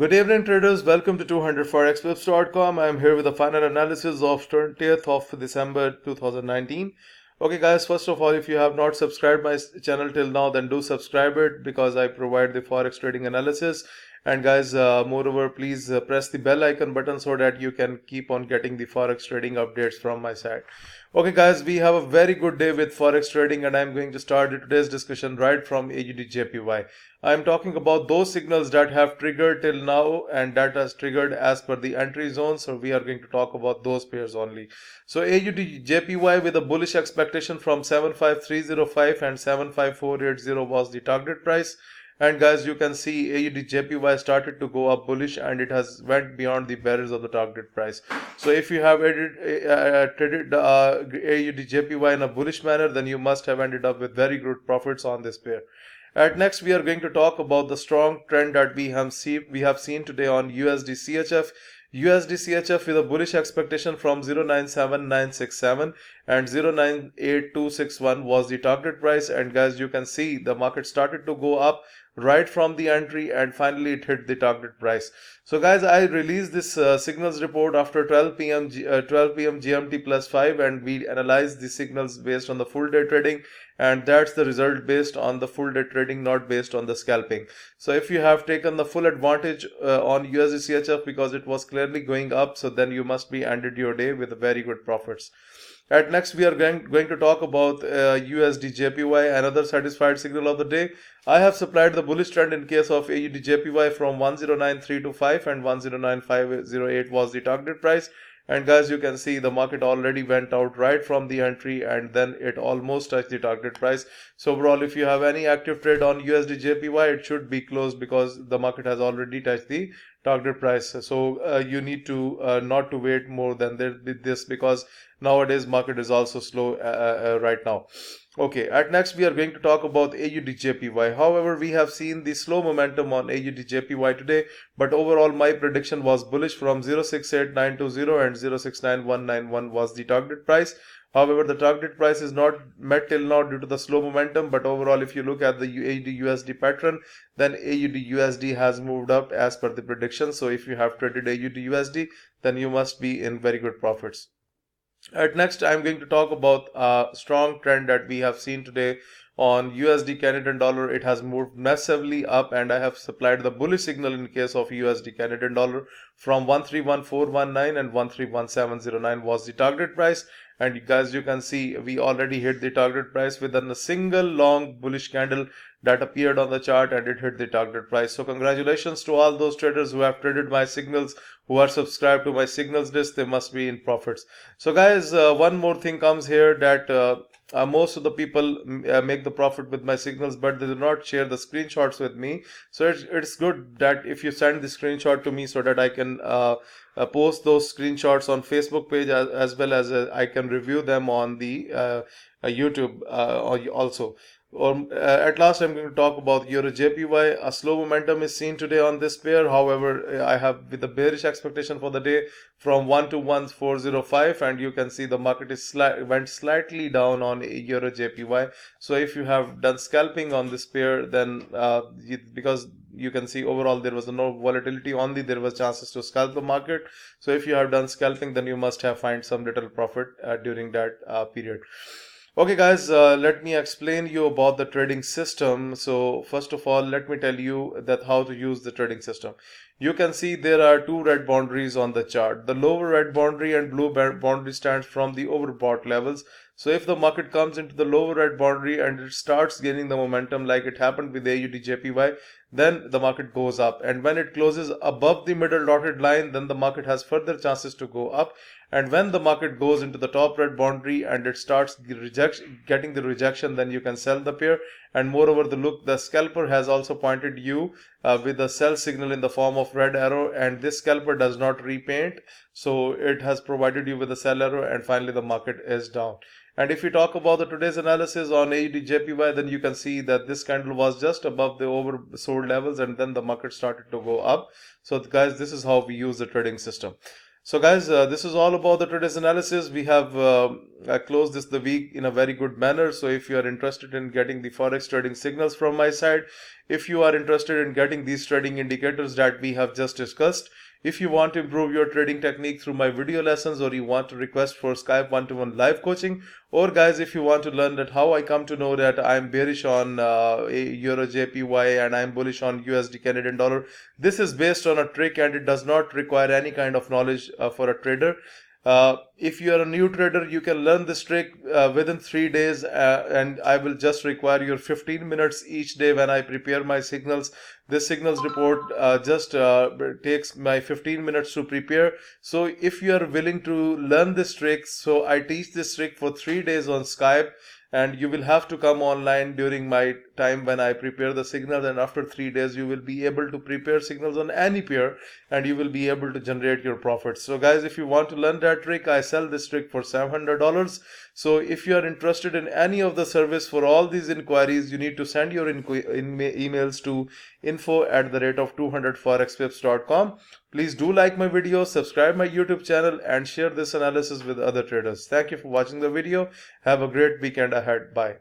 Good evening, traders. Welcome to 200forexwebs.com. I'm here with the final analysis of 20th of December 2019. Okay, guys, first of all, if you have not subscribed my channel till now, then do subscribe it because I provide the Forex trading analysis. And guys, moreover, please press the bell icon button so that you can keep on getting the Forex trading updates from my side. Okay, guys, we have a very good day with Forex trading, and I'm going to start today's discussion right from AUD I'm talking about those signals that have triggered till now and that has triggered as per the entry zone. So we are going to talk about those pairs only. So AUD with a bullish expectation from 75305 and 75480 was the target price. And guys, you can see AUD started to go up bullish and it has went beyond the barriers of the target price. So if you have traded AUD in a bullish manner, then you must have ended up with very good profits on this pair. Next, we are going to talk about the strong trend that we have seen today on USD CHF. USD CHF with a bullish expectation from 097967 and 098261 was the target price. And guys, you can see the market started to go up right from the entry and finally it hit the target price. So guys, I released this signals report after 12 p.m. GMT plus 5, and we analyzed the signals based on the full day trading, and that's the result based on the full day trading, not based on the scalping. So if you have taken the full advantage on USD CHF because it was clearly going up, so then you must be ended your day with very good profits. Next, we are going to talk about USD another satisfied signal of the day. I have supplied the bullish trend in case of AUD from 109325 and 109508 was the target price. And guys, you can see the market already went out right from the entry and then it almost touched the target price. So overall, if you have any active trade on USD it should be closed because the market has already touched the target price. So you need to not to wait more than this because nowadays market is also slow right now. Okay, next we are going to talk about AUD However, we have seen the slow momentum on AUD today, but overall my prediction was bullish from 068920 and 069191 was the target price. However, the target price is not met till now due to the slow momentum, but overall if you look at the AUD pattern, then AUD has moved up as per the prediction. So if you have traded AUD then you must be in very good profits. Next, I'm going to talk about a strong trend that we have seen today on USD Canadian dollar. It has moved massively up, and I have supplied the bullish signal in case of USD Canadian dollar from 131419 and 131709 was the target price. And guys, you can see we already hit the target price within a single long bullish candle that appeared on the chart, and it hit the target price. So congratulations to all those traders who have traded my signals, who are subscribed to my signals list. They must be in profits. So guys, one more thing comes here that most of the people make the profit with my signals, but they do not share the screenshots with me. So it's good that if you send the screenshot to me so that I can post those screenshots on Facebook page as well as I can review them on the YouTube also. At last, I'm going to talk about Euro JPY. A slow momentum is seen today on this pair. However, I have with a bearish expectation for the day from 1 to 1405, and you can see the market is went slightly down on Euro JPY. So if you have done scalping on this pair, then because you can see overall there was no volatility, only there was chances to scalp the market. So if you have done scalping, then you must have find some little profit during that period. Okay guys, let me explain you about the trading system. So first of all, let me tell you that how to use the trading system. You can see there are two red boundaries on the chart. The lower red boundary and blue boundary stands from the overbought levels. So if the market comes into the lower red boundary and it starts gaining the momentum like it happened with AUD then the market goes up. And when it closes above the middle dotted line, then the market has further chances to go up. And when the market goes into the top red boundary and it starts getting the rejection, then you can sell the pair. And moreover, the scalper has also pointed you with a sell signal in the form of red arrow, and this scalper does not repaint, so it has provided you with a sell arrow, and finally the market is down. And if we talk about the today's analysis on AUD then you can see that this candle was just above the oversold levels and then the market started to go up. So guys, this is how we use the trading system. So guys, this is all about the today's analysis. We have closed this the week in a very good manner. So if you are interested in getting the forex trading signals from my side, if you are interested in getting these trading indicators that we have just discussed, if you want to improve your trading technique through my video lessons, or you want to request for Skype one-to-one live coaching, or guys, if you want to learn that how I come to know that I'm bearish on Euro JPY and I'm bullish on USD Canadian dollar, this is based on a trick and it does not require any kind of knowledge for a trader. If you are a new trader, you can learn this trick within 3 days, and I will just require your 15 minutes each day when I prepare my signals. This signals report just takes my 15 minutes to prepare. So if you are willing to learn this trick, so I teach this trick for 3 days on Skype, and you will have to come online during my time when I prepare the signals, and after 3 days you will be able to prepare signals on any pair and you will be able to generate your profits. So guys, if you want to learn that trick, I sell this trick for $700. So if you are interested in any of the service, for all these inquiries you need to send your emails to info@200forexpips.com. Please do like my video, subscribe my YouTube channel, and share this analysis with other traders. Thank you for watching the video. Have a great weekend ahead. Bye.